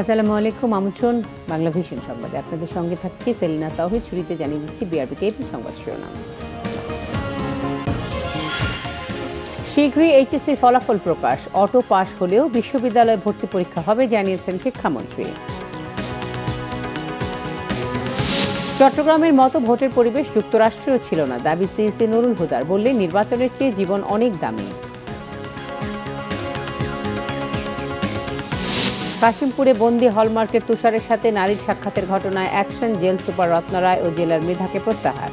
আসসালামু আলাইকুম। আমন্ত্রণ বাংলা ভিশন সংবাদে। আপনাদের সঙ্গে থাকছি সেলিনা তাওহিদ। শুরুতে জানিয়ে দিচ্ছি বিআরবি কেবল সংবাদ শিরোনাম। শীঘ্রই এইচএসসির ফলাফল প্রকাশ। অটো পাস হলেও বিশ্ববিদ্যালয়ে ভর্তি পরীক্ষা হবে জানিয়েছেন শিক্ষামন্ত্রী। চট্টগ্রামের মতো ভোটের পরিবেশ যুক্তরাষ্ট্রেও ছিল না, দাবি সিইসি নুরুল হুদার। বললেন নির্বাচনের চেয়ে জীবন অনেক দামি। কাশিমপুরে বন্দি হলমার্কের তুষারের সাথে নারীর সাক্ষাতের ঘটনায় অ্যাকশন, জেল সুপার রত্ন রায় ও জেলার মৃধাকে প্রত্যাহার।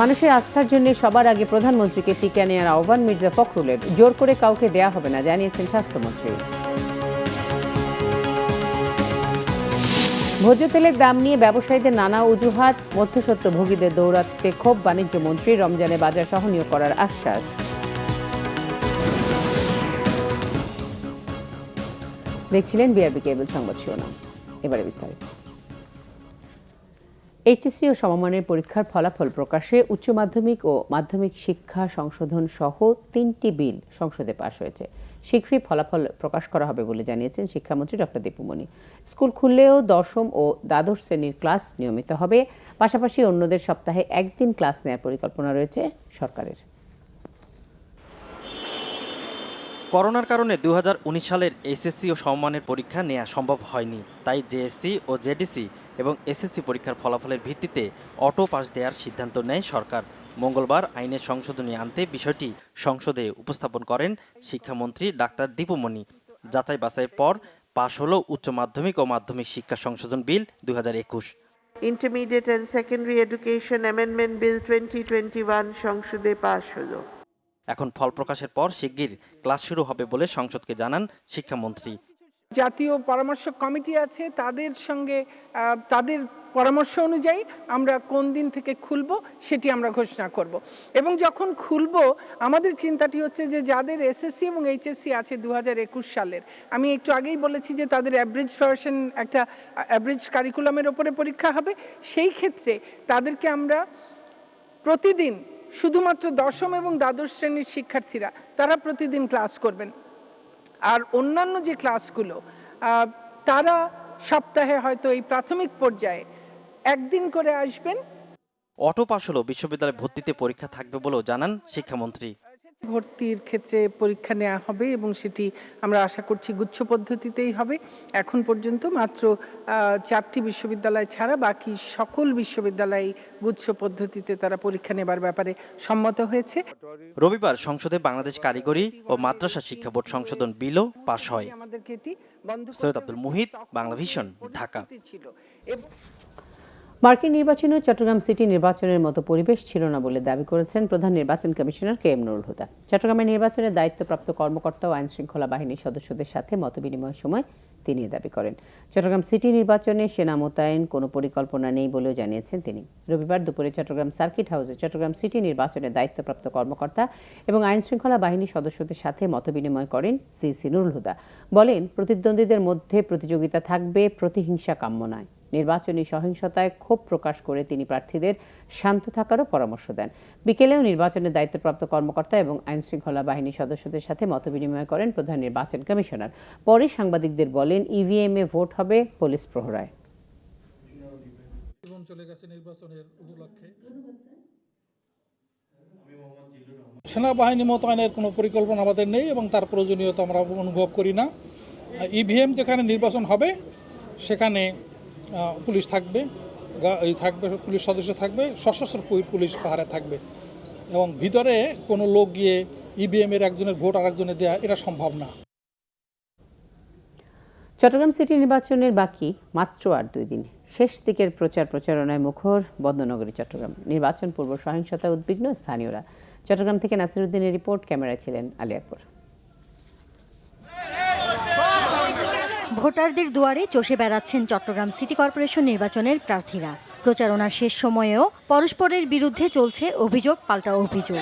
মানুষের আস্থার জন্য সবার আগে প্রধানমন্ত্রীকে টিকা নেওয়ার আহ্বান মির্জা ফখরুলের। জোর করে কাউকে দেয়া হবে না জানিয়েছেন স্বাস্থ্যমন্ত্রী। ভোজ্য তেলের দাম নিয়ে ব্যবসায়ীদের নানা অজুহাত, মধ্যস্বত্বভোগীদের দৌরাত্ম্যে ক্ষোভ বাণিজ্য মন্ত্রী। রমজানে বাজার সহনীয় করার আশ্বাস। দেখছিলেন বিআরবি কেবল সংবাদ শিরোনাম। এবারে বিস্তারিত। এইচএসসি ও সমমানের পরীক্ষার ফলাফল প্রকাশে উচ্চ মাধ্যমিক ও মাধ্যমিক শিক্ষা সংশোধন সহ 3টি বিল সংসদে পাশ হয়েছে। শীঘ্রই ফলাফল প্রকাশ করা হবে বলে জানিয়েছেন শিক্ষামন্ত্রী ডক্টর দীপুমণি। স্কুল খুললেও দশম ও দ্বাদশ শ্রেণীর ক্লাস নিয়মিত হবে, পাশাপাশি অন্যদের সপ্তাহে একদিন ক্লাস নেওয়ার পরিকল্পনা রয়েছে সরকারের। করোনার কারণে 2019 সালের এইচএসসি ও সমমানের পরীক্ষা নেওয়া সম্ভব হয়নি। তাই জেএসসি ও জেডিসি এবং এসএসসি পরীক্ষার ফলাফলের ভিত্তিতে অটো পাস দেওয়ার সিদ্ধান্ত নেয় সরকার। মঙ্গলবার আইনের সংশোধনী আনতে বিষয়টি সংসদে উপস্থাপন করেন শিক্ষামন্ত্রী ডাক্তার দীপুমণি। যাচাই বাছাইয়ের পর পাশ হলো উচ্চ মাধ্যমিক ও মাধ্যমিক শিক্ষা সংশোধন বিল 2021। Intermediate and secondary education amendment bill 2021 সংসদে পাশ হলো। এখন ফল প্রকাশের পর শিগগির ক্লাস শুরু হবে বলে সংসদকে জানান শিক্ষামন্ত্রী। জাতীয় পরামর্শ কমিটি আছে, তাদের সঙ্গে তাদের পরামর্শ অনুযায়ী আমরা কোন দিন থেকে খুলব সেটি আমরা ঘোষণা করব। এবং যখন খুলব আমাদের চিন্তাটি হচ্ছে যে যাদের এসএসসি এবং এইচএসসি আছে 2021 সালের, আমি একটু আগেই বলেছি যে তাদের অ্যাভারেজ ভার্সন, একটা অ্যাভারেজ কারিকুলামের ওপরে পরীক্ষা হবে। সেই ক্ষেত্রে তাদেরকে আমরা প্রতিদিন, শুধুমাত্র দশম এবং দ্বাদশ শ্রেণীর শিক্ষার্থীরা তারা প্রতিদিন ক্লাস করবেন, আর অন্যান্য যে ক্লাসগুলো তারা সপ্তাহে হয়তো এই প্রাথমিক পর্যায়ে একদিন করে আসবেন। অটো পাস হলো বিশ্ববিদ্যালয়ে ভর্তিতে পরীক্ষা থাকবে বলেও জানান শিক্ষামন্ত্রী। ভর্তির ক্ষেত্রে পরীক্ষা নেওয়া হবে এবং সেটি আমরা আশা করছি গুচ্ছ পদ্ধতিতেই হবে। এখন পর্যন্ত মাত্র 4টি বিশ্ববিদ্যালয় ছাড়া বাকি সকল বিশ্ববিদ্যালয় গুচ্ছ পদ্ধতিতে তারা পরীক্ষা নেবার ব্যাপারে সম্মত হয়েছে। রবিবার সংসদে বাংলাদেশ কারিগরি ও মাদ্রাসা শিক্ষা বোর্ড সংশোধন বিলও পাশ হয়। সৈয়দ আব্দুল মুহিত, বাংলা ভিশন, ঢাকা। মার্কিন নির্বাচনেও চট্টগ্রাম সিটি নির্বাচনের মতো পরিবেশ ছিল না বলে দাবি করেছেন প্রধান নির্বাচন commissioner K M Nurul Huda. চট্টগ্রামের নির্বাচনের দায়িত্বপ্রাপ্ত কর্মকর্তা ও আইন শৃঙ্খলা বাহিনীর সদস্যদের সাথে মতবিনিময়ের সময় তিনি দাবি করেন। চট্টগ্রাম সিটি নির্বাচনে সেনা মোতায়েন কোনো পরিকল্পনা নেই বলেও জানিয়েছেন তিনি। রবিবার দুপুরে চট্টগ্রাম সার্কিট হাউসে চট্টগ্রাম সিটি নির্বাচনের দায়িত্বপ্রাপ্ত কর্মকর্তা এবং আইন শৃঙ্খলা বাহিনীর সদস্যদের সাথে মতবিনিময় করেন সিইসি নুরুল হুদা। বলেন, প্রতিদ্বন্দ্বীদের মধ্যে প্রতিযোগিতা থাকবে, প্রতিহিংসা কাম্য নয়। নির্বাচনী সহিংসতায় ক্ষোভ প্রকাশ করে তিনি প্রার্থীদের শান্ত থাকারও পরামর্শ দেন। বিকেলেও নির্বাচনের দায়িত্বপ্রাপ্ত কর্মকর্তা এবং আইন শৃঙ্খলা বাহিনীর সদস্যদের সাথে মতবিনিময় করেন প্রধান নির্বাচন কমিশনার। পরে সাংবাদিকদের বলেন, ইভিএম এ ভোট হবে পুলিশ প্রহরায়। সেনাবাহিনী মোতায়েনের কোনো পরিকল্পনা আমাদের নেই এবং তার প্রয়োজনীয়তা আমরা অনুভব করি না। ইভিএম যেখানে নির্বাচন হবে সেখানে পুলিশ থাকবে, পুলিশ সদস্য থাকবে, সশস্ত্র পুলিশ পাহারা থাকবে এবং ভিতরে কোনো লোক গিয়ে ইভিএম এর একজনের ভোট আরেকজনের দেয়া এটা সম্ভব না। চট্টগ্রাম সিটি নির্বাচনের বাকি মাত্র আর 2 দিন। শেষ দিকের প্রচারণায় মুখর বন্দনগরী চট্টগ্রাম। নির্বাচন পূর্ব সহিংসতায় উদ্বিগ্ন স্থানীয়রা। চট্টগ্রাম থেকে নাসিরউদ্দিনের রিপোর্ট, ক্যামেরায় ছিলেন আলী আকবর। ভোটারদের দুয়ারে চষে বেড়াচ্ছেন চট্টগ্রাম সিটি কর্পোরেশন নির্বাচনের প্রার্থীরা। প্রচারণার শেষ সময়েও পরস্পরের বিরুদ্ধে চলছে অভিযোগ পাল্টা অভিযোগ।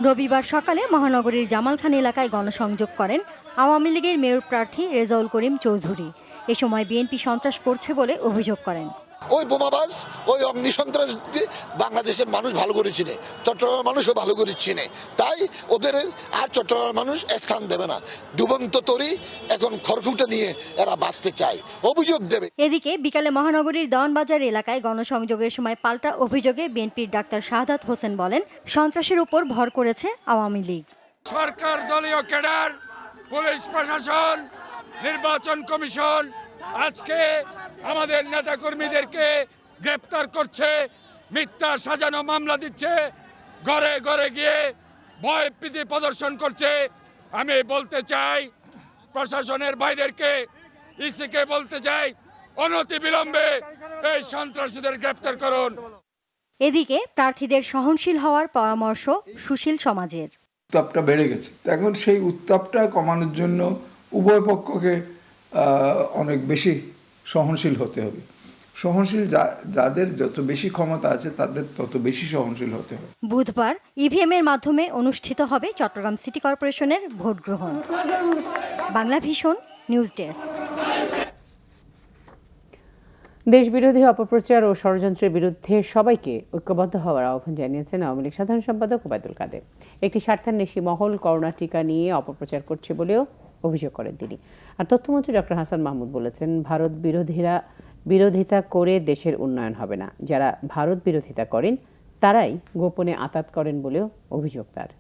রবিবার সকালে মহানগরীর জামালখান এলাকায় গণসংযোগ করেন আওয়ামী লীগের মেয়র প্রার্থী রেজাউল করিম চৌধুরী। এ সময় বিএনপি সন্ত্রাস করছে বলে অভিযোগ করেন। ওই বোমাবাজ, ওই অগ্নিসন্ত্রাস বাংলাদেশের মানুষ ভালো করে চিনে, চট্টগ্রামের মানুষও ভালো করে চিনে, তাই ওদের আর চট্টগ্রামের মানুষ স্থান দেবে না। ডুবন্ত তরি এখন খড়কুটা নিয়ে এরা বাঁচতে চায়, অভিযোগ দেবে। এদিকে বিকালে মহানগরীর দেওয়ানবাজার এলাকায় গণসংযোগের সময় পাল্টা অভিযোগে বিএনপির ডাক্তার শাহাদাত হোসেন বলেন, সন্ত্রাসের উপর ভর করেছে আওয়ামী লীগ। সরকার, দলীয় ক্যাডার, পুলিশ প্রশাসন, নির্বাচন কমিশন আজকে আমাদের নেতাকর্মীদেরকে গ্রেপ্তার করছে, মিথ্যা সাজানো মামলা দিচ্ছে, ঘরে ঘরে গিয়ে ভয় ভীতি প্রদর্শন করছে। আমি বলতে চাই প্রশাসনের ভাইদেরকে, ইসিকে বলতে চাই, অনতিবিলম্বে এই সন্ত্রাসীদের গ্রেপ্তার করুন। এদিকে প্রার্থীদের সহনশীল হওয়ার পরামর্শ সুশীল সমাজের। উত্তাপটা বেড়ে গেছে, এখন সেই উত্তাপটা কমানোর জন্য উভয় পক্ষকে অনেক বেশি সহনশীল হতে হবে। সহনশীল যাদের যত বেশি ক্ষমতা আছে তাদের তত বেশি সহনশীল হতে হবে। বুধবার ইভিএম এর মাধ্যমে অনুষ্ঠিত হবে চট্টগ্রাম সিটি কর্পোরেশনের ভোট গ্রহণ। Bangla vision news desk. দেশবিরোধী অপপ্রচার ও ষড়যন্ত্রের বিরুদ্ধে সবাইকে ঐক্যবদ্ধ হওয়ার আহ্বান জানিয়েছেন আওয়ামী লীগ সাধারণ সম্পাদক ওবায়দুল কাদের। একটি স্বার্থান্বেষী মহল করোনা টিকা নিয়ে অপপ্রচার করছে বলেও অভিযোগ করেন তিনি। আর তথ্যমন্ত্রী ডক্টর হাসান মাহমুদ বলেছেন, ভারত বিরোধিতা করে দেশের উন্নয়ন হবে না। যারা ভারত বিরোধিতা করেন তারাই গোপনে আঁতাত করেন বলেও অভিযোগ তার।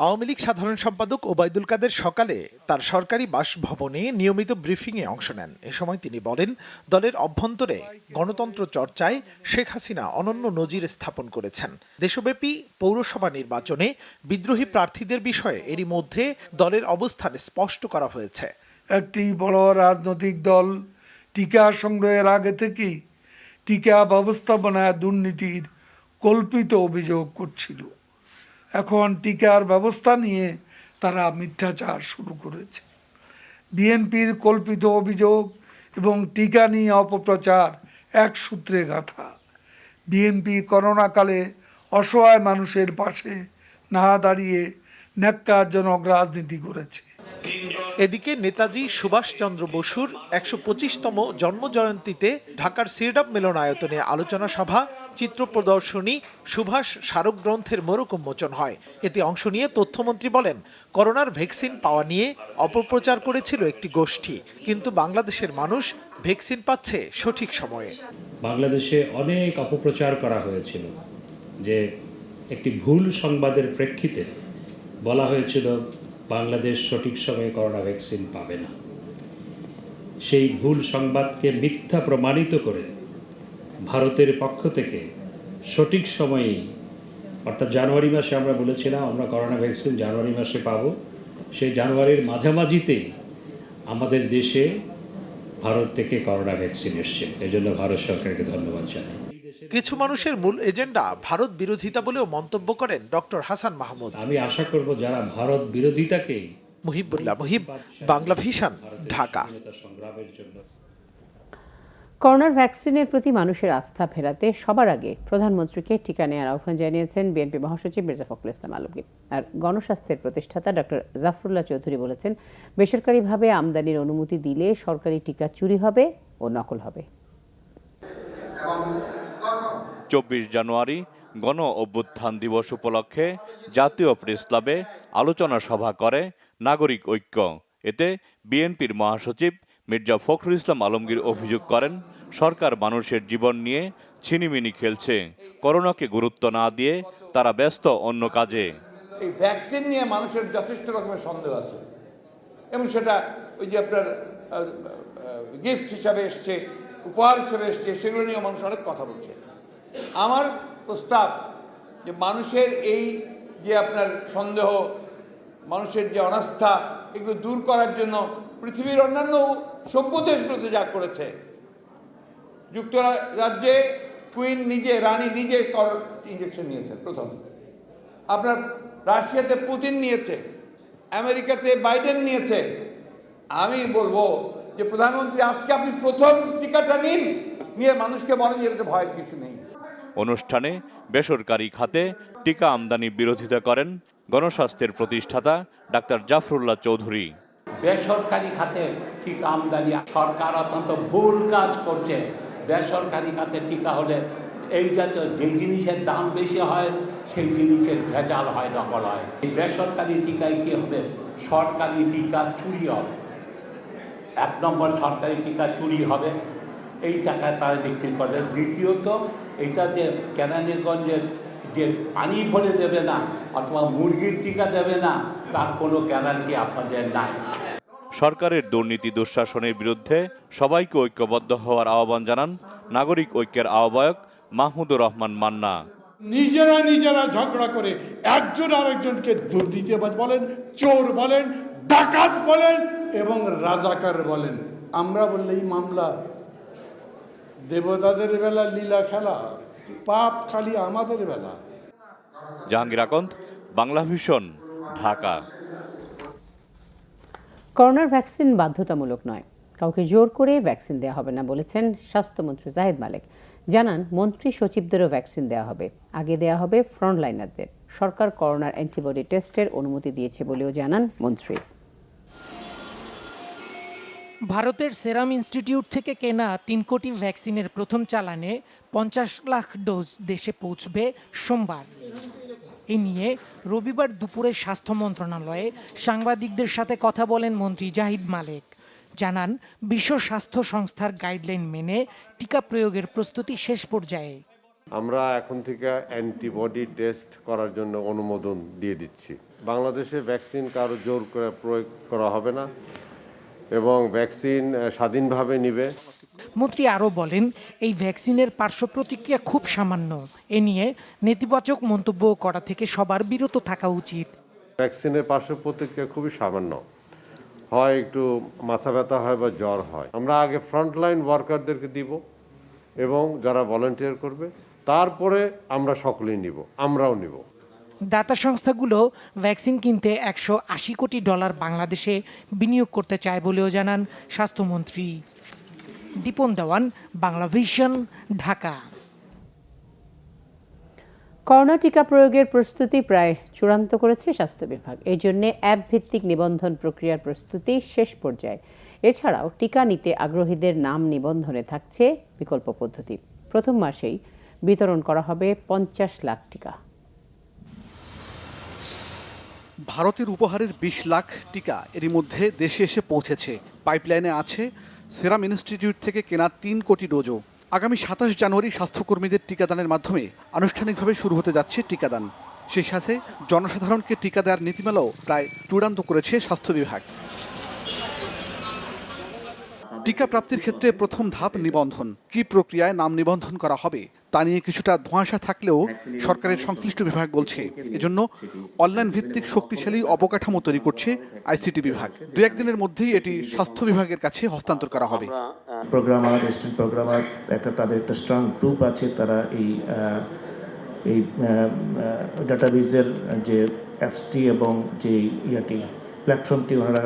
আওয়ামী লীগ সাধারণ সম্পাদক ওবায়দুল কাদের সকালে তার সরকারি বাসভবনে নিয়মিত ব্রিফিংয়ে অংশ নেন। এ সময় তিনি বলেন, দলের অভ্যন্তরে গণতন্ত্র চর্চায় শেখ হাসিনা অনন্য নজির স্থাপন করেছেন। দেশব্যাপী পৌরসভা নির্বাচনে বিদ্রোহী প্রার্থীদের বিষয়ে এরই মধ্যে দলের অবস্থান স্পষ্ট করা হয়েছে। একটি বড় রাজনৈতিক দল টিকা সংগ্রহের আগে থেকেই টিকা ব্যবস্থাপনায় দুর্নীতির কল্পিত অভিযোগ করছিল। এখন টিকার ব্যবস্থা নিয়ে তারা মিথ্যাচার শুরু করেছে। বিএনপির কল্পিত অভিযোগ এবং টিকা নিয়ে অপপ্রচার এক সূত্রে গাঁথা। বিএনপি করোনাকালে অসহায় মানুষের পাশে না দাঁড়িয়ে ন্যাক্কারজনক রাজনীতি করেছে। এদিকে নেতাজি সুভাষচন্দ্র বসুর ১২৫তম জন্মজয়ন্তীতে ঢাকার সিরডাপ মিলনায়তনে আলোচনা সভা, চিত্র প্রদর্শনী, সুভাষ স্মারক গ্রন্থের মোড়ক উন্মোচন হয়। এতে অংশ নিয়ে তথ্যমন্ত্রী বলেন, করোনার ভ্যাকসিন পাওয়া নিয়ে অপপ্রচার করেছিল একটি গোষ্ঠী, কিন্তু বাংলাদেশের মানুষ ভ্যাকসিন পাচ্ছে সঠিক সময়ে। বাংলাদেশে অনেক অপপ্রচার করা হয়েছিল, যে একটি ভুল সংবাদের প্রেক্ষিতে বলা হয়েছিল বাংলাদেশ সঠিক সময়ে করোনা ভ্যাকসিন পাবে না। সেই ভুল সংবাদকে মিথ্যা প্রমাণিত করে ভারতের পক্ষ থেকে সঠিক সময়েই, অর্থাৎ জানুয়ারি মাসে আমরা বলেছিলাম আমরা করোনা ভ্যাকসিন জানুয়ারি মাসে পাব, সেই জানুয়ারির মাঝামাঝিতেই আমাদের দেশে ভারত থেকে করোনা ভ্যাকসিন এসছে। এজন্য ভারত সরকারকে ধন্যবাদ জানাই। কিছু মানুষের মূল এজেন্ডা ভারত বিরোধিতা বলেও মন্তব্য করেন ডক্টর হাসান মাহমুদ। আমি আশা করব যারা ভারত বিরোধিতাকে। মুহিবুল্লাহ মুহিব, বাংলা ভিশন, ঢাকা। করোনার ভ্যাকসিনের প্রতি মানুষের আস্থা ফেরাতে সবার আগে প্রধানমন্ত্রীকে টিকা নেওয়ার আহ্বান জানিয়েছেন বিএনপি মহাসচিব মির্জা ফখরুল ইসলাম আলমগীর। আর গণস্বাস্থ্যের প্রতিষ্ঠাতা ডক্টর জাফরুল্লাহ চৌধুরী বলেছেন, বেসরকারিভাবে আমদানির অনুমতি দিলে সরকারি টিকা চুরি হবে ও নকল হবে। ২৪ জানুয়ারি গণ অভ্যুত্থান দিবস উপলক্ষে জাতীয় প্রেস ক্লাবে আলোচনা সভা করে নাগরিক ঐক্য। এতে বিএনপির মহাসচিব মির্জা ফখরুল ইসলাম আলমগীর অভিযোগ করেন, সরকার মানুষের জীবন নিয়ে ছিনিমিনি খেলছে, করোনাকে গুরুত্ব না দিয়ে তারা ব্যস্ত অন্য কাজে। এই ভ্যাকসিন নিয়ে মানুষের যথেষ্ট রকমের সন্দেহ আছে, এবং সেটা ওই যে আপনার গিফট হিসাবে এসছে, উপহার হিসেবে এসছে, সেগুলো নিয়ে মানুষ অনেক কথা বলছে। আমার প্রস্তাব যে মানুষের এই যে আপনার সন্দেহ, মানুষের যে অনাস্থা, এগুলো দূর করার জন্য পৃথিবীর অন্যান্য সভ্য দেশগুলোতে যা করেছে, যুক্তরাজ্যে কুইন নিজে, রানী নিজে ইঞ্জেকশন নিয়েছেন প্রথম, আপনার রাশিয়াতে পুতিন নিয়েছে, আমেরিকাতে বাইডেন নিয়েছে। আমি বলবো যে প্রধানমন্ত্রী আজকে আপনি প্রথম টিকাটা নিন, নিয়ে মানুষকে বলেন যে এটাতে ভয়ের কিছু নেই। অনুষ্ঠানে বেসরকারি খাতে টিকা আমদানি বিরোধিতা করেন গণস্বাস্থ্যের প্রতিষ্ঠাতা ডাক্তার জাফরুল্লাহ চৌধুরী। বেসরকারি খাতে টিকা আমদানি। সরকার অত্যন্ত ভুল কাজ করছে। বেসরকারি খাতে টিকা হলে এই জাতীয় যে জিনিসের দাম বেশি হয় সেই জিনিসের ভেজাল হয়, নকল হয়। এই বেসরকারি টিকায় কী হবে? সরকারি টিকা চুরি হবে। 1 নম্বর, সরকারি টিকা চুরি হবে, এই টাকায় তারা বিক্রি করবে। দ্বিতীয়ত, এটা যে কেরানীগঞ্জের যে পানি ভরে দেবে না অথবা মুরগির টিকা দেবে না, তার কোনো গ্যারান্টি আপনাদের নাই। সরকারের দুর্নীতি দুঃশাসনের বিরুদ্ধে সবাইকে ঐক্যবদ্ধ হওয়ার আহ্বান জানান নাগরিক ঐক্যের আহ্বায়ক মাহমুদুর রহমান মান্না। নিজেরা ঝগড়া করে একজন আরেকজনকে দুর্নীতিবাজ বলেন, চোর বলেন, ডাকাত বলেন এবং রাজাকার বলেন। আমরা বললেই মামলা। দেবতাদের বেলা লীলা খেলা, পাপ খালি আমাদের বেলা। জাহাঙ্গীর আকন্দ, বাংলা ভিশন, ঢাকা। করোনার ভ্যাকসিন বাধ্যতামূলক নয়, কাউকে জোর করে ভ্যাকসিন দেওয়া হবে না বলেছেন স্বাস্থ্যমন্ত্রী জাহিদ মালেক। জানান, মন্ত্রী সচিবদেরও ভ্যাকসিন দেওয়া হবে, আগে দেওয়া হবে ফ্রন্টলাইনারদের। সরকার করোনার অ্যান্টিবডি টেস্টের অনুমতি দিয়েছে বলেও জানান মন্ত্রী। ভারতের সেরাম ইনস্টিটিউট থেকে কেনা 3 কোটি ভ্যাকসিনের প্রথম চালানে 50 লাখ ডোজ দেশে পৌঁছবে সোমবার। এ নিয়ে রবিবার দুপুরে স্বাস্থ্য মন্ত্রণালয়ে সাংবাদিকদের সাথে কথা বলেন মন্ত্রী জাহিদ মালেক। জানান, বিশ্ব স্বাস্থ্য সংস্থার গাইডলাইন মেনে টিকা প্রয়োগের প্রস্তুতি শেষ পর্যায়ে। আমরা এখন থেকে অ্যান্টিবডি টেস্ট করার জন্য অনুমোদন দিয়ে দিচ্ছি। বাংলাদেশে ভ্যাকসিন কারো জোর করে প্রয়োগ করা হবে না এবং ভ্যাকসিন স্বাধীনভাবে নিবে। মন্ত্রী আরও বলেন, এই ভ্যাকসিনের পার্শ্ব প্রতিক্রিয়া খুব সামান্য। এ নিয়ে নেতিবাচক মন্তব্য করা থেকে সবার বিরত থাকা উচিত। ভ্যাকসিনের পার্শ্ব প্রতিক্রিয়া খুবই সামান্য, হয় একটু মাথা ব্যথা হয় বা জ্বর হয়। আমরা আগে ফ্রন্টলাইন ওয়ার্কারদেরকে দিব এবং যারা ভলান্টিয়ার করবে, তারপরে আমরা সকলেই নিব, আমরাও নিব। দাতা সংস্থাগুলো ভ্যাকসিন কিনতে $180 কোটি বাংলাদেশে বিনিয়োগ করতে চায় বলেও জানান স্বাস্থ্যমন্ত্রী। দীপন দেওয়ান, বাংলা ভিশন, ঢাকা। করোনা টিকা প্রয়োগের প্রস্তুতি প্রায় চূড়ান্ত করেছে স্বাস্থ্য বিভাগ। এই জন্য অ্যাপ ভিত্তিক নিবন্ধন প্রক্রিয়ার প্রস্তুতি শেষ পর্যায়ে। এছাড়াও টিকা নিতে আগ্রহীদের নাম নিবন্ধনে থাকছে বিকল্প পদ্ধতি। প্রথম মাসেই বিতরণ করা হবে 50 লাখ টিকা। ভারতের উপহারের 20 লাখ টিকা এরই মধ্যে দেশে এসে পৌঁছেছে। পাইপলাইনে আছে সেরাম ইনস্টিটিউট থেকে কেনা 3 কোটি ডোজও। আগামী 27 জানুয়ারি স্বাস্থ্যকর্মীদের টিকাদানের মাধ্যমে আনুষ্ঠানিকভাবে শুরু হতে যাচ্ছে টিকাদান। সেই সাথে জনসাধারণকে টিকা দেওয়ার নীতিমালাও প্রায় চূড়ান্ত করেছে স্বাস্থ্য বিভাগ। টিকা প্রাপ্তির ক্ষেত্রে প্রথম ধাপ নিবন্ধন। কি প্রক্রিয়ায় নাম নিবন্ধন করা হবে তা নিয়ে কিছুটা ধোঁয়াশা থাকলেও সরকারের সংশ্লিষ্ট বিভাগ বলছে এজন্য অনলাইন ভিত্তিক শক্তিশালী অবকাঠামো তৈরি করছে আইসিটি বিভাগ। 2-1 দিনের মধ্যেই এটি স্বাস্থ্য বিভাগের কাছে হস্তান্তর করা হবে। প্রোগ্রামার, অ্যাসিস্ট্যান্ট প্রোগ্রামার তাদের একটা স্ট্রং গ্রুপ আছে। তারা এই ডাটাবেজের যে অ্যাপসটি এবং যে প্ল্যাটফর্মটি ওনারা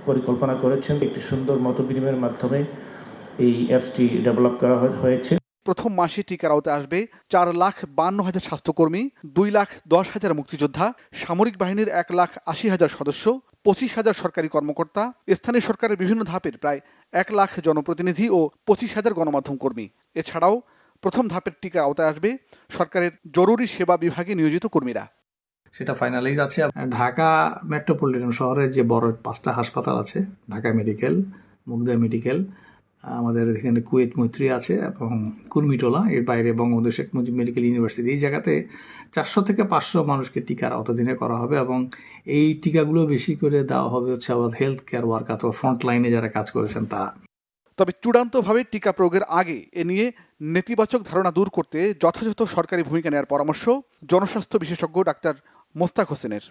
পরিকল্পনা করেছেন। একটি সুন্দর মত বিনিময়ের মাধ্যমে এই অ্যাপসটি ডেভেলপ করা হয়েছে। প্রথম মাসে টিকার আওতায় আসবে 4,52,000 স্বাস্থ্যকর্মী, 2,10,000 মুক্তিযোদ্ধা, সামরিক বাহিনীর 1,80,000 সদস্য, 25,000 সরকারি কর্মকর্তা, স্থানীয় সরকারের বিভিন্ন ধাপের প্রায় 1 লাখ জনপ্রতিনিধি ও 25,000 গণমাধ্যম কর্মী। এছাড়াও প্রথম ধাপের টিকার আওতায় আসবে সরকারের জরুরি সেবা বিভাগে নিয়োজিত কর্মীরা। সেটা ফাইনালাইজ আছে। ঢাকা মেট্রোপলিটন শহরে যে বড় 5টা হাসপাতাল আছে, ঢাকা মেডিকেল, মুগদা মেডিকেল, আমাদের এখানে কুয়েত মৈত্রী আছে এবং কুর্মিটোলা, এর বাইরে বঙ্গবন্ধু শেখ মুজিব মেডিকেল ইউনিভার্সিটি, এই জায়গাতে 400 থেকে 500 মানুষকে টিকার আওতাধীনে করা হবে এবং এই টিকাগুলো বেশি করে দেওয়া হবে হচ্ছে আমাদের হেলথ কেয়ার ওয়ার্কার অথবা ফ্রন্ট লাইনে যারা কাজ করেছেন তারা। তবে চূড়ান্তভাবে টিকা প্রয়োগের আগে এ নিয়ে নেতিবাচক ধারণা দূর করতে যথাযথ সরকারি ভূমিকা নেওয়ার পরামর্শ জনস্বাস্থ্য বিশেষজ্ঞ ডাক্তার মোস্তাক হোসেনের।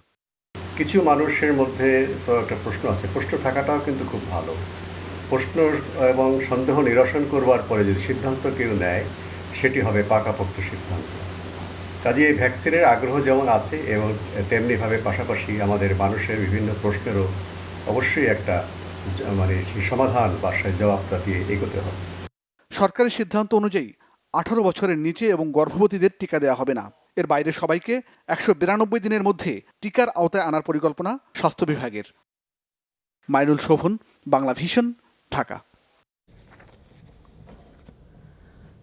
কিছু মানুষের মধ্যে তো একটা প্রশ্ন আছে, প্রশ্ন থাকাটাও কিন্তু খুব ভালো। প্রশ্ন এবং সন্দেহ নিরসন করবার পরে যদি সিদ্ধান্ত কেউ নেয়, সেটি হবে পাকাপোক্ত সিদ্ধান্ত। কাজে এই ভ্যাকসিনের আগ্রহ যেমন আছে এবং তেমনিভাবে পাশাপাশি আমাদের মানুষের বিভিন্ন প্রশ্নেরও অবশ্যই একটা সমাধান বা জবাবটা দিয়ে এগোতে হবে। সরকারি সিদ্ধান্ত অনুযায়ী 18 বছরের নিচে এবং গর্ভবতীদের টিকা দেওয়া হবে না। এর বাইরে সবাইকে 192 দিনের মধ্যে টিকার আওতায় আনার পরিকল্পনা স্বাস্থ্য বিভাগের। মাইনুল শোভন, বাংলা ভিশন, ঢাকা।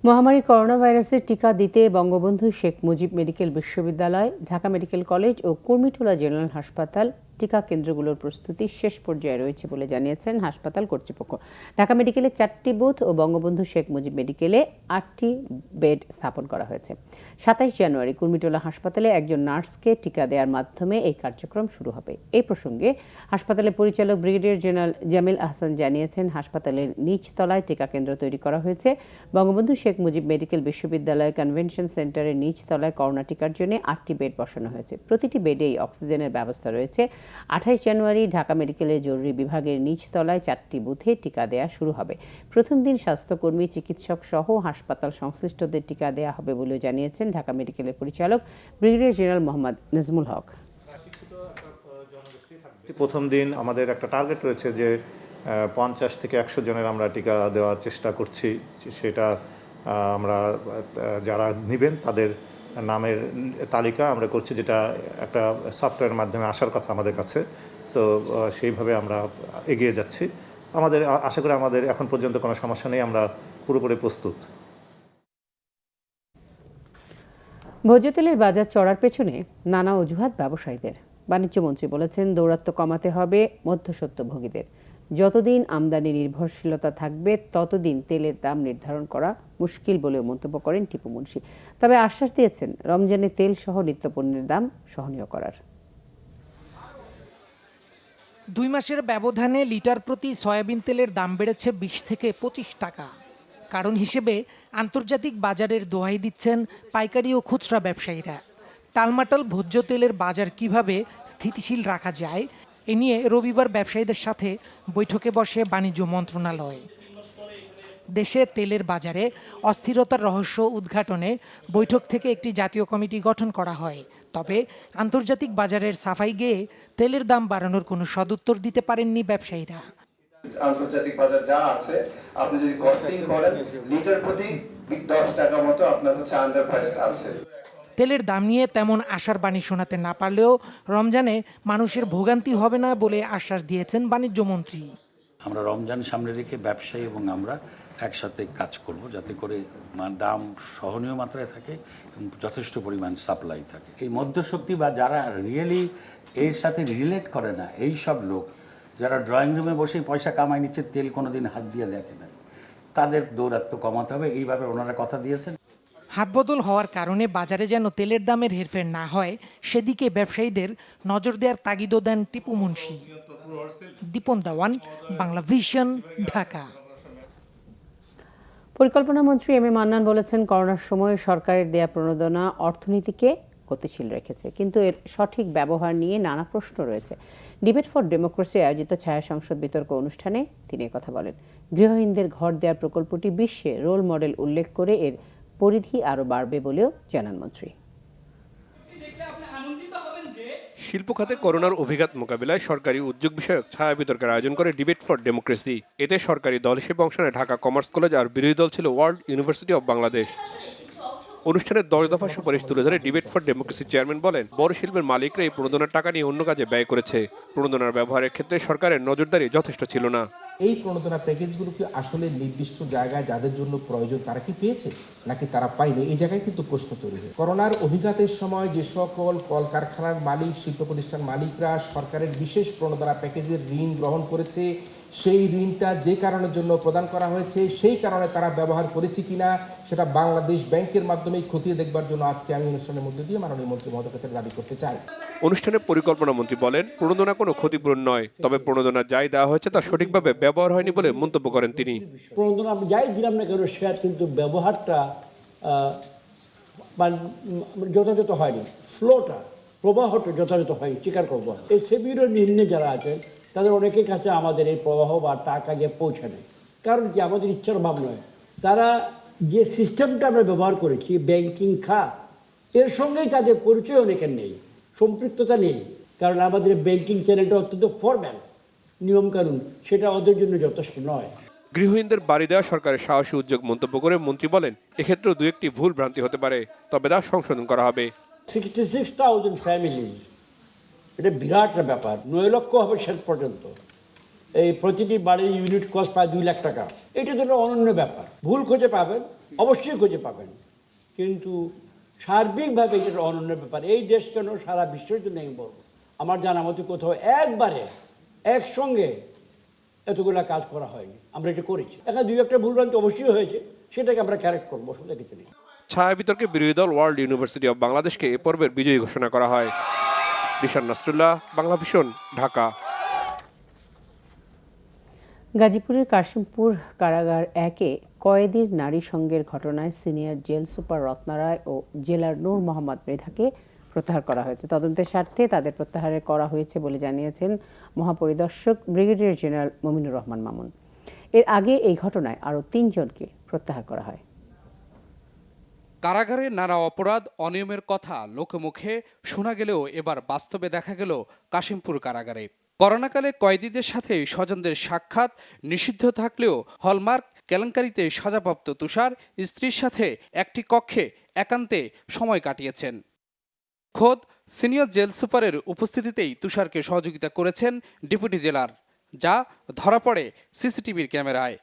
মহামারী করোনা ভাইরাসের টিকা দিতে বঙ্গবন্ধু শেখ মুজিব মেডিকেল বিশ্ববিদ্যালয়, ঢাকা মেডিকেল কলেজ ও কুর্মিটোলা জেনারেল হাসপাতাল টিকা কেন্দ্রগুলোর প্রস্তুতি শেষ পর্যায়ে রয়েছে বলে জানিয়েছেন হাসপাতাল কর্তৃপক্ষ। ঢাকা মেডিকেলে 4টি বুথ ও বঙ্গবন্ধু শেখ মুজিব মেডিকেলে 8টি বেড স্থাপন করা হয়েছে। 27 জানুয়ারি কুর্মিটোলা হাসপাতালে একজন নার্সকে টিকা দেওয়ার মাধ্যমে এই কার্যক্রম শুরু হবে। এই প্রসঙ্গে হাসপাতালের পরিচালক ব্রিগেডিয়ার জেনারেল জামিল আহসান জানিয়েছেন, হাসপাতালের নিচতলায় টিকা কেন্দ্র তৈরি করা হয়েছে। বঙ্গবন্ধু শেখ মুজিব মেডিকেল বিশ্ববিদ্যালয় কনভেনশন সেন্টারের নিচতলায় করোনা টিকার জন্য 8টি বেড বসানো হয়েছে। প্রতিটি বেডেই অক্সিজেনের ব্যবস্থা রয়েছে। 28 জানুয়ারি ঢাকা মেডিকেলের জরুরি বিভাগের নিচতলায় 4টি বুথে টিকা দেয়া শুরু হবে। প্রথম দিন স্বাস্থ্যকর্মী, চিকিৎসক সহ হাসপাতাল সংশ্লিষ্টদের টিকা দেয়া হবে বলেও জানিয়েছেন ঢাকা মেডিকেলের পরিচালক ব্রিগেডিয়ার জেনারেল মোহাম্মদ নাজমুল হক। প্রথম দিন আমাদের একটা টার্গেট রয়েছে যে 50 থেকে 100 জনের আমরা টিকা দেওয়ার চেষ্টা করছি। সেটা আমরা যারা নেবেন তাদের নামের তালিকা আমরা করছি, যেটা একটা সফটওয়্যারের মাধ্যমে আসার কথা আমাদের কাছে। তো সেইভাবে আমরা এগিয়ে যাচ্ছি। আমাদের আশা করি আমাদের এখন পর্যন্ত কোনো সমস্যা নেই, আমরা পুরোপুরি প্রস্তুত। ভোজ্য তেলের বাজার চড়ার পেছনে নানা অজুহাত ব্যবসায়ীদের। বাণিজ্য মন্ত্রী বলেছেন, দৌরাত্ম্য কমাতে হবে মধ্যস্বত্বভোগীদের। যতদিন আমদানি নির্ভরশীলতা থাকবে ততদিন তেলের দাম নির্ধারণ করা মুশকিল বলেও মন্তব্য করেন টিপু মুন্সি। তবে আশ্বাস দিয়েছেন, রমজানে তেল সহ নিত্যপণ্যের দাম সহনীয় করার। 2 মাসের ব্যবধানে লিটার প্রতি সয়াবিন তেলের দাম বেড়েছে 20 থেকে 25 টাকা। কারণ হিসেবে আন্তর্জাতিক বাজারের দোহাই দিচ্ছেন পাইকারি ও খুচরা ব্যবসায়ীরা। টালমাটাল ভোজ্য তেলের বাজার কিভাবে স্থিতিশীল রাখা যায়, এ নিয়ে রবিবার ব্যবসায়ীদের সাথে বৈঠকে বসে বাণিজ্য মন্ত্রণালয়। দেশে তেলের বাজারে অস্থিরতার রহস্য উদ্ঘাটনে বৈঠক থেকে একটি জাতীয় কমিটি গঠন করা হয়। তবে আন্তর্জাতিক বাজারের সাফাই গেয়ে তেলের দাম বাড়ানোর কোনো সদুত্তর দিতে পারেননি ব্যবসায়ীরা। আন্তর্জাতিক বাজার যা আছে, আপনি যদি কস্টিং করেন লিটার প্রতি 10 টাকা মতো আপনার হচ্ছে আন্ডার প্রাইস আছে। তেলের দাম নিয়ে তেমন আশার বাণী শোনাতে না পারলেও রমজানে মানুষের ভোগান্তি হবে না বলে আশ্বাস দিয়েছেন বাণিজ্য মন্ত্রী। আমরা রমজান সামনে রেখে ব্যবসায়ী এবং আমরা একসাথে কাজ করব, যাতে করে দাম সহনীয় মাত্রায় থাকে এবং যথেষ্ট পরিমাণ সাপ্লাই থাকে। এই মধ্যশক্তি বা যারা রিয়েলি এর সাথে রিলেট করে না, এই সব লোক যারা ড্রয়িং রুমে বসে পয়সা কামাই নিচ্ছে, তেল কোনোদিন হাত দিয়ে দেখে না, তাদের দৌরাত্ম্য কমাতে হবে। এইভাবে ওনারা কথা দিয়েছেন। হাতবদল হওয়ার কারণে বাজারে যেন তেলের দামের হেরফের না হয়, সেদিকে ব্যবসায়ীদের নজর দেওয়ার তাগিদও দেন টিপু মুন্সি। দীপন দেওয়ান, বাংলা ভিশন, ঢাকা। পরিকল্পনা মন্ত্রী এম এ মান্নান বলেছেন, করোনার সময় সরকারের দেয়া প্রণোদনা অর্থনীতিকে গতিশীল রেখেছে, কিন্তু এর সঠিক ব্যবহার নিয়ে নানা প্রশ্ন রয়েছে। ডিবেট ফর ডেমোক্রেসি আয়োজিত ছায়া সংসদ বিতর্ক অনুষ্ঠানে তিনি কথা বলেন। গৃহহীনদের ঘর দেওয়ার প্রকল্পটি বিশ্বে রোল মডেল উল্লেখ করে এর পরিধি আরও বাড়বে বলেও জানান মন্ত্রী। শিল্প খাতে করোনার অভিঘাত মোকাবিলায় সরকারি উদ্যোগ বিষয়ক ছায়া বিতর্কের আয়োজন করে ডিবেট ফর ডেমোক্রেসি। এতে সরকারি দল হিসেবে অংশ নেয় ঢাকা কমার্স কলেজ, আর বিরোধী দল ছিল ওয়ার্ল্ড ইউনিভার্সিটি অব বাংলাদেশ। অনুষ্ঠানের 10 দফা সুপারিশ তুলে ধরে ডিবেট ফর ডেমোক্রেসির চেয়ারম্যান বলেন, বড় শিল্পের মালিকরা এই প্রণোদনার টাকা নিয়ে অন্য কাজে ব্যয় করেছে। প্রণোদনার ব্যবহারের ক্ষেত্রে সরকারের নজরদারি যথেষ্ট ছিল না। এই প্রণোদনা প্যাকেজগুলো কি আসলে নির্দিষ্ট জায়গায় যাদের জন্য প্রয়োজন তারা কি পেয়েছে নাকি তারা পায়নি, এই জায়গায় কিন্তু প্রশ্ন তৈরি হয়। করোনার অভিঘাতের সময় যে সকল কলকারখানার মালিক, শিল্প প্রতিষ্ঠান মালিকরা সরকারের বিশেষ প্রণোদনা প্যাকেজের ঋণ গ্রহণ করেছে, সেই ঋণটা যে কারণের জন্য প্রদান করা হয়েছে সেই কারণে তারা ব্যবহার করেছে কিনা সেটা বাংলাদেশ ব্যাংকের মাধ্যমে খতিয়ে দেখবার জন্য আজকে আমি অনুষ্ঠানের মধ্যে দিয়ে মাননীয় মন্ত্রী মহোদয়ের কাছে দাবি করতে চাই। অনুষ্ঠানে পরিকল্পনা মন্ত্রী বলেন, প্রণোদনা কোনো ক্ষতিপূরণ নয়, তবে প্রণোদনা যাই দেওয়া হয়েছে তা সঠিকভাবে ব্যবহার হয়নি বলে মন্তব্য করেন তিনি। প্রণোদনা আমি যাই দিলাম না কেন, সেটার কিন্তু ব্যবহারটা যথাযথ হয়নি, ফ্লোটা প্রবাহটা যথাযথ হয়নি, স্বীকার করবো। এই সেবিরও নিম্নে যারা আছেন তাদের অনেকের কাছে আমাদের এই প্রবাহ বা টাকা গিয়ে পৌঁছায়, কারণ কি আমাদের ইচ্ছার অভাব নয়। তারা যে সিস্টেমটা আমরা ব্যবহার করেছি ব্যাংকিং খাত, এর সঙ্গেই তাদের পরিচয় অনেকের নেই, সম্পৃক্ততা নেই, কারণ আমাদের ব্যাংকিং চ্যানেলটা অত্যন্ত ফর্ম্যাল, নিয়মকানুন সেটা ওদের জন্য যথেষ্ট নয়। গৃহহীনদের বাড়ি দেওয়া সরকারের সাহসী উদ্যোগ মন্তব্য করে মন্ত্রী বলেন, এক্ষেত্রেও 2-1টি ভুল ভ্রান্তি হতে পারে, তবে তা সংশোধন করা হবে। 66,000 ফ্যামিলি, এটা বিরাট ব্যাপার, 9 লক্ষ হবে শেষ পর্যন্ত। এই প্রতিটি বাড়ির ইউনিট কস্ট প্রায় 2 লাখ টাকা। এটা তো একটা অনন্য ব্যাপার। ভুল খুঁজে পাবেন, অবশ্যই খুঁজে পাবেন, কিন্তু সার্বিকভাবে এটা অনন্য ব্যাপার। এই দেশ কেন সারা বিশ্বের জন্য আমি বলবো, আমার জানা মতো কোথাও একবারে একসঙ্গে এতগুলা কাজ করা হয়নি। আমরা এটা করেছি, এখানে 2-1টা ভুলভ্রান্তি অবশ্যই হয়েছে, সেটাকে আমরা ক্যারেক্ট করবো, অসুবিধা কিছু নেই। ছায়া বিতর্কে বিরোধী দল ওয়ার্ল্ড ইউনিভার্সিটি অব বাংলাদেশকে এ পর্বের বিজয়ী ঘোষণা করা হয়। রিশান নাসরুল্লাহ, বাংলা ভিশন, ঢাকা। গাজীপুরের কাশিমপুর কারাগার 1-এ কয়েদির নারী সঙ্গের ঘটনায় সিনিয়র জেল সুপার রত্না রায় ও জেলার নূর মোহাম্মদ মৃধাকে প্রত্যাহার করা হয়েছে। তদন্তের স্বার্থে তাদের প্রত্যাহার করা হয়েছে বলে জানিয়েছেন মহাপরিদর্শক ব্রিগেডিয়ার জেনারেল মমিনুর রহমান মামুন। এর আগে এই ঘটনায় আরও 3 জনকে প্রত্যাহার করা হয়। কারাগারে নানা অপরাধ অনিয়মের কথা লোকমুখে শোনা গেলেও এবার বাস্তবে দেখা গেল কাশিমপুর কারাগারে। করোনাকালে কয়েদিদের সাথে স্বজনদের সাক্ষাৎ নিষিদ্ধ থাকলেও হলমার্ক কেলেঙ্কারিতে সাজাপ্রাপ্ত তুষার স্ত্রীর সাথে একটি কক্ষে একান্তে সময় কাটিয়েছেন। খোদ সিনিয়র জেল সুপারের উপস্থিতিতেই তুষারকে সহযোগিতা করেছেন ডেপুটি জেলার, যা ধরা পড়ে সিসিটিভির ক্যামেরায়।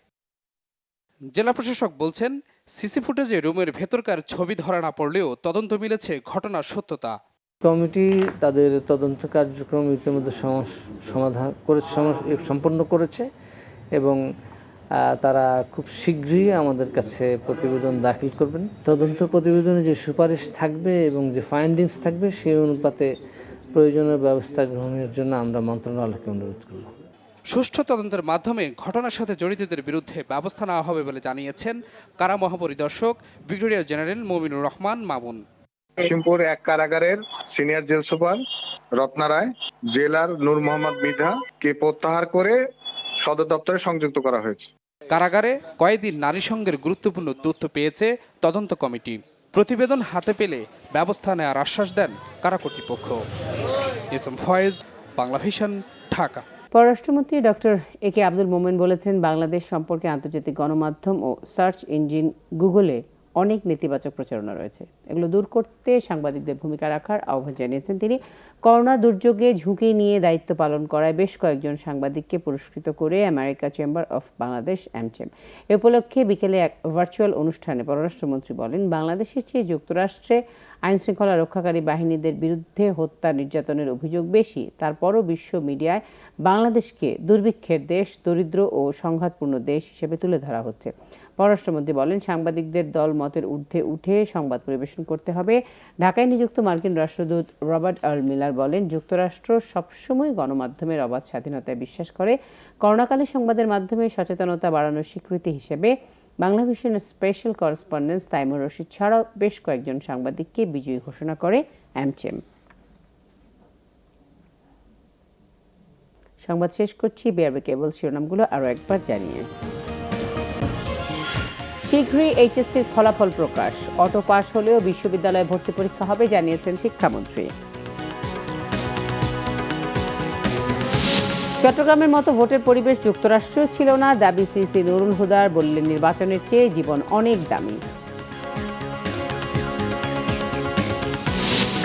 জেলা প্রশাসক বলছেন, সিসি ফুটেজে রুমের ভেতরকার ছবি ধরা না পড়লেও তদন্ত মিলেছে ঘটনার সত্যতা। কমিটি তাদের তদন্ত কার্যক্রম ইতিমধ্যে সম্পন্ন করেছে এবং তারা খুব শীঘ্রই আমাদের কাছে প্রতিবেদন দাখিল করবেন। তদন্ত প্রতিবেদনে যে সুপারিশ থাকবে এবং যে ফাইন্ডিংস থাকবে সেই অনুপাতে প্রয়োজনীয় ব্যবস্থা গ্রহণের জন্য আমরা মন্ত্রণালয়কে অনুরোধ করব। সুষ্ঠু তদন্তের মাধ্যমে ঘটনার সাথে জড়িতদের বিরুদ্ধে ব্যবস্থা নেওয়া হবে বলে জানিয়েছেন কারা মহাপরিদর্শক ব্রিগেডিয়ার জেনারেল মমিনুর রহমান মামুন। কাশিমপুর 1 কারাগারের সিনিয়র জেল সুপার রত্না রায়, জেলার নূর মোহাম্মদ মৃধাকে প্রত্যাহার করে সদর দপ্তরে সংযুক্ত করা হয়েছে। কারাগারে কয়েদির নারী সঙ্গের গুরুত্বপূর্ণ তথ্য পেয়েছে তদন্ত কমিটি। প্রতিবেদন হাতে পেলে ব্যবস্থা নেওয়ার আশ্বাস দেন কারা কর্তৃপক্ষ। এসএম ফয়েজ, বাংলা ভিশন, ঢাকা। পররাষ্ট্রমন্ত্রী ডক্টর একে আব্দুল মোমেন বলেছেন, বাংলাদেশ সম্পর্কে আন্তর্জাতিক গণমাধ্যম ও সার্চ ইঞ্জিন গুগলে অনেক নেতিবাচক প্রচারণা রয়েছে। এগুলো দূর করতে সাংবাদিকদের ভূমিকা রাখার আহ্বান জানিয়েছেন তিনি। করোনা দুর্যোগে ঝুঁকি নিয়ে দায়িত্ব পালন করায় বেশ কয়েকজন সাংবাদিককে পুরস্কৃত করে America chamber of Bangladesh AmCham। এ উপলক্ষে বিকেলে এক ভার্চুয়াল অনুষ্ঠানে পররাষ্ট্রমন্ত্রী বলেন, বাংলাদেশের চেয়ে যুক্তরাষ্ট্রে আইনশৃঙ্খলা রক্ষাকারী বাহিনীদের বিরুদ্ধে হত্যা নির্যাতনের অভিযোগ বেশি। তারপরও বিশ্ব মিডিয়ায় বাংলাদেশকে দুর্ভিক্ষের দেশ, দরিদ্র ও সংঘাতপূর্ণ দেশ হিসেবে তুলে ধরা হচ্ছে। পররাষ্ট্রমন্ত্রী বলেন, সাংবাদিকদের দল মতের ঊর্ধ্বে উঠে সংবাদ পরিবেশন করতে হবে। ঢাকায় নিযুক্ত মার্কিন রাষ্ট্রদূত রবার্ট আর্ল মিলার বলেন, যুক্তরাষ্ট্র সবসময় গণমাধ্যমের অবাধ স্বাধীনতায় বিশ্বাস করে। করোনাকালে সংবাদের মাধ্যমে সচেতনতা বাড়ানোর স্বীকৃতি হিসেবে বাংলা ভিশনের স্পেশাল করেসপন্ডেন্ট তাইমুর রশিদ ছাড়াও বেশ কয়েকজন সাংবাদিককে বিজয়ী ঘোষণা করে AmCham। সংবাদ শেষ করছি। বিআরবি কেবল শিরোনামগুলো আরও একবার জানিয়ে, শীঘ্রই এইচএসসির ফলাফল প্রকাশ। অটো পাস হলেও বিশ্ববিদ্যালয়ে ভর্তি পরীক্ষা হবে জানিয়েছেন শিক্ষামন্ত্রী। চট্টগ্রামের মতো ভোটের পরিবেশ যুক্তরাষ্ট্রেও ছিল না, দাবি সিসি নুরুল হুদার। বললেন, নির্বাচনের চেয়ে জীবন অনেক দামি।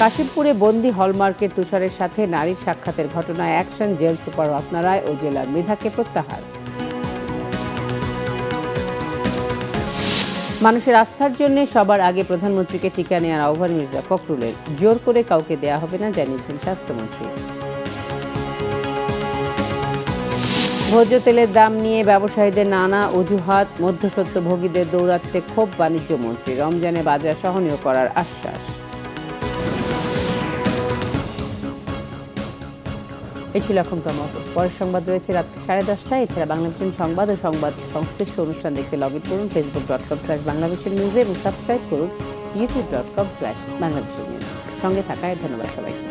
কাশিমপুরে বন্দি হলমার্কের তুষারের সাথে নারীর সাক্ষাতের ঘটনায় অ্যাকশন জেল সুপার রত্না রায় ও জেলার মৃধাকে প্রত্যাহার। মানুষের আস্থার জন্য সবার আগে প্রধানমন্ত্রীকে টিকা নেওয়ার আহ্বান মির্জা ফখরুলের। জোর করে কাউকে দেয়া হবে না জানিয়েছেন স্বাস্থ্যমন্ত্রী। ভোজ্য তেলের দাম নিয়ে ব্যবসায়ীদের নানা অজুহাত, মধ্যস্বত্বভোগীদের দৌরাত্ম্যে ক্ষোভ বাণিজ্য মন্ত্রী। রমজানে বাজার সহনীয় করার আশ্বাস। এই ছিল এখনকার মতো। পরের সংবাদ রয়েছে রাত 10:30টায়। এছাড়া বাংলা ভিশন সংবাদ ও সংবাদ সংশ্লিষ্ট অনুষ্ঠান দেখতে লগ ইন করুন facebook.com/বাংলাভিশন নিউজে এবং সাবস্ক্রাইব করুন youtube.com/বাংলাভিশন নিউজ। সঙ্গে থাকায় ধন্যবাদ সবাইকে।